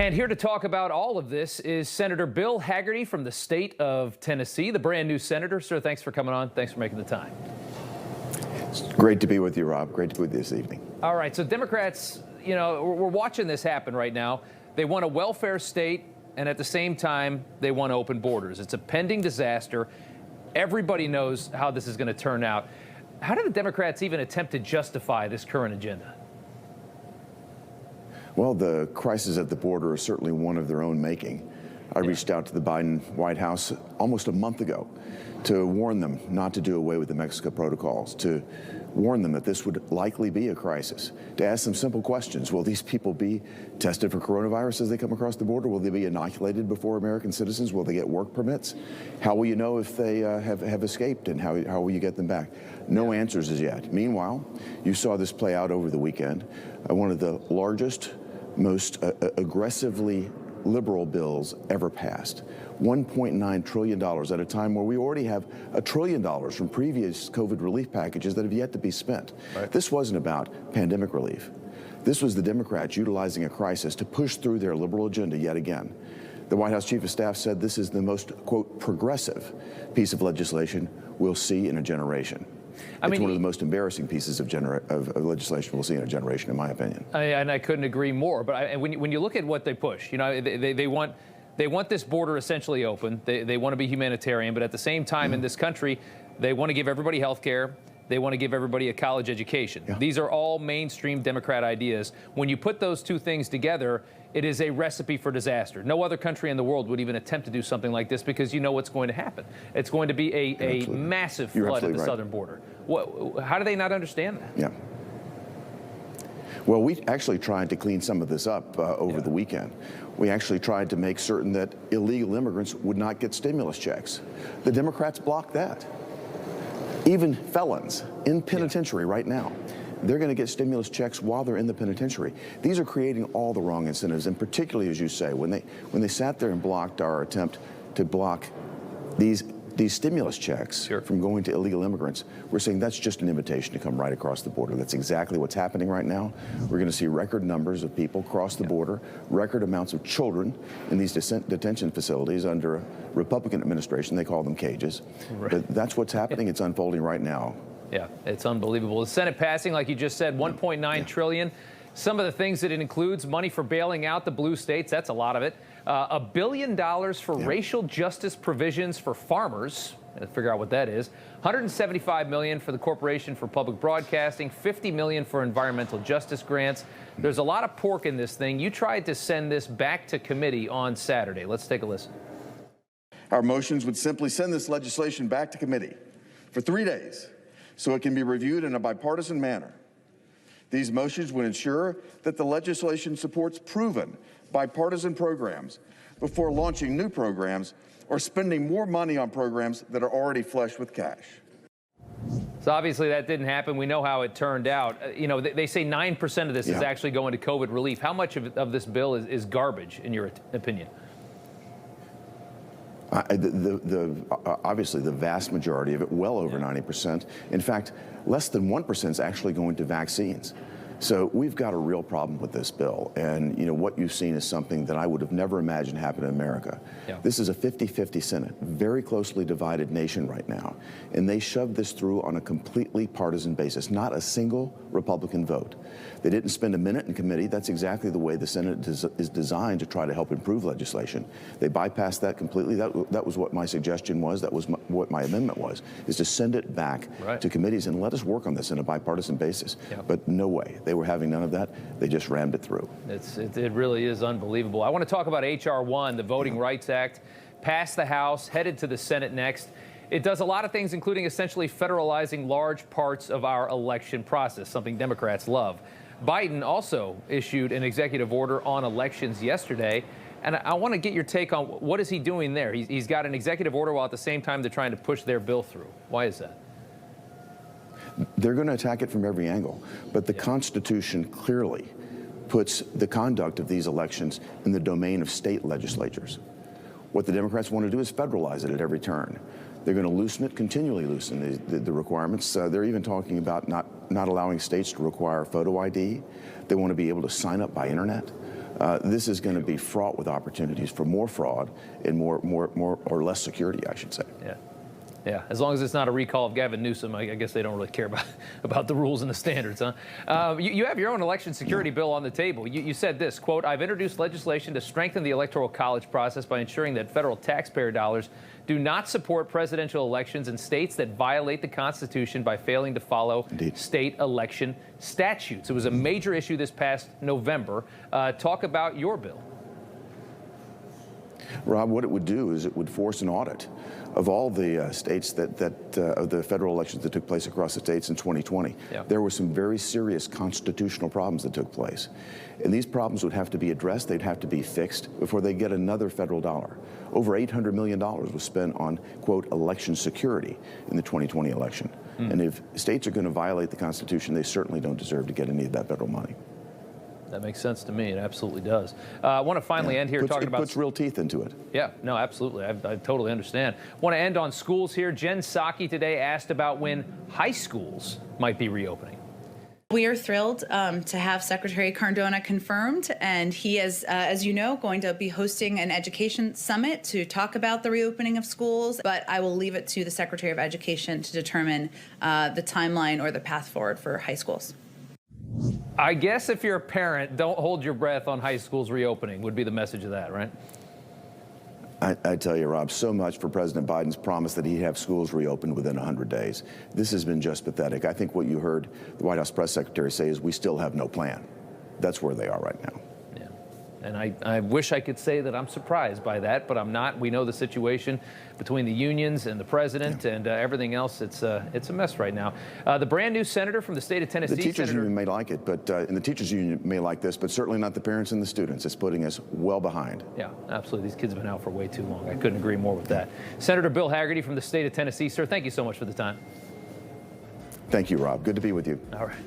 And here to talk about all of this is Senator Bill Hagerty from the state of Tennessee, the brand new senator. Sir, thanks for coming on. Thanks for making the time. It's great to be with you, Rob. Great to be with you this evening. All right. So Democrats, you know, we're watching this happen right now. They want a welfare state, and at the same time, they want open borders. It's a pending disaster. Everybody knows how this is going to turn out. How do the Democrats even attempt to justify this current agenda? Well, the crisis at the border is certainly one of their own making. I reached out to the Biden White House almost a month ago to warn them not to do away with the Mexico protocols, to warn them that this would likely be a crisis, to ask them simple questions. Will these people be tested for coronavirus as they come across the border? Will they be inoculated before American citizens? Will they get work permits? How will you know if they have escaped, and how will you get them back? No answers as yet. Meanwhile, you saw this play out over the weekend. One of the largest, most aggressively liberal bills ever passed. $1.9 trillion at a time where we already have $1 trillion from previous COVID relief packages that have yet to be spent. Right. This wasn't about pandemic relief. This was the Democrats utilizing a crisis to push through their liberal agenda yet again. The White House Chief of Staff said this is the most, quote, progressive piece of legislation we'll see in a generation. It's one of the most embarrassing pieces of legislation we'll see in a generation, in my opinion. And I couldn't agree more. But when you look at what they push, you know, they want this border essentially open. They want to be humanitarian, but at the same time, in this country, they want to give everybody health care. They want to give everybody a college education. Yeah. These are all mainstream Democrat ideas. When you put those two things together, it is a recipe for disaster. No other country in the world would even attempt to do something like this because you know what's going to happen. It's going to be a massive flood at the southern border. How do they not understand that? Yeah. Well, we actually tried to clean some of this up over the weekend. We actually tried to make certain that illegal immigrants would not get stimulus checks. The Democrats blocked that. Even felons in penitentiary right now, they're going to get stimulus checks while they're in the penitentiary. These are creating all the wrong incentives, and particularly, as you say, when they sat there and blocked our attempt to block these stimulus checks from going to illegal immigrants, we're saying that's just an invitation to come right across the border. That's exactly what's happening right now. We're going to see record numbers of people cross the border, record amounts of children in these detention facilities under a Republican administration. They call them cages. Right. But that's what's happening. It's unfolding right now. Yeah, it's unbelievable. The Senate passing, like you just said, $1.9 trillion. Some of the things that it includes: money for bailing out the blue states. That's a lot of it. $1 billion for racial justice provisions for farmers. Figure out what that is. $175 million for the Corporation for Public Broadcasting. $50 million for environmental justice grants. There's a lot of pork in this thing. You tried to send this back to committee on Saturday. Let's take a listen. Our motions would simply send this legislation back to committee for 3 days so it can be reviewed in a bipartisan manner. These motions would ensure that the legislation supports proven bipartisan programs before launching new programs or spending more money on programs that are already flush with cash. So obviously that didn't happen. We know how it turned out. You know, they say 9% of this is actually going to COVID relief. How much of this bill is garbage, in your opinion? Obviously, the vast majority of it, well over 90%. In fact, less than 1% is actually going to vaccines. So we've got a real problem with this bill. And, you know, what you've seen is something that I would have never imagined happened in America. Yeah. This is a 50-50 Senate, very closely divided nation right now. And they shoved this through on a completely partisan basis, not a single Republican vote. They didn't spend a minute in committee. That's exactly the way the Senate is designed to try to help improve legislation. They bypassed that completely. That was what my suggestion was. That was what my amendment was, is to send it back to committees and let us work on this in a bipartisan basis. Yeah. But no way. They were having none of that. They just rammed it through. It really is unbelievable. I want to talk about H.R. 1, the Voting Rights Act, passed the House, headed to the Senate next. It does a lot of things, including essentially federalizing large parts of our election process, something Democrats love. Biden also issued an executive order on elections yesterday. And I want to get your take on what is he doing there. He's got an executive order while at the same time they're trying to push their bill through. Why is that? They're going to attack it from every angle. But the Constitution clearly puts the conduct of these elections in the domain of state legislatures. What the Democrats want to do is federalize it at every turn. They're going to loosen it, continually loosen the requirements. They're even talking about not allowing states to require photo ID. They want to be able to sign up by internet. this is going to be fraught with opportunities for more fraud and more or less security, I should say. Yeah. Yeah, as long as it's not a recall of Gavin Newsom, I guess they don't really care about the rules and the standards, huh? You have your own election security bill on the table. You said this, quote, I've introduced legislation to strengthen the Electoral College process by ensuring that federal taxpayer dollars do not support presidential elections in states that violate the Constitution by failing to follow state election statutes. It was a major issue this past November. Talk about your bill. Rob, what it would do is it would force an audit of all the states of the federal elections that took place across the states in 2020. Yeah. There were some very serious constitutional problems that took place. And these problems would have to be addressed. They'd have to be fixed before they get another federal dollar. Over $800 million was spent on, quote, election security in the 2020 election. And if states are going to violate the Constitution, they certainly don't deserve to get any of that federal money. That makes sense to me. It absolutely does. I want to finally end here talking about... It puts real teeth into it. Yeah, no, absolutely. I totally understand. Want to end on schools here. Jen Psaki today asked about when high schools might be reopening. We are thrilled to have Secretary Cardona confirmed, and he is, as you know, going to be hosting an education summit to talk about the reopening of schools, but I will leave it to the Secretary of Education to determine the timeline or the path forward for high schools. I guess if you're a parent, don't hold your breath on high schools reopening would be the message of that, right? I tell you, Rob, so much for President Biden's promise that he'd have schools reopened within 100 days. This has been just pathetic. I think what you heard the White House press secretary say is we still have no plan. That's where they are right now. Yeah. And I wish I could say that I'm surprised by that, but I'm not. We know the situation between the unions and the president and everything else. It's a mess right now. The brand new senator from the state of Tennessee. The teachers union may like it, but and the teachers union may like this, but certainly not the parents and the students. It's putting us well behind. Yeah, absolutely. These kids have been out for way too long. I couldn't agree more with that. Senator Bill Hagerty from the state of Tennessee. Sir, thank you so much for the time. Thank you, Rob. Good to be with you. All right.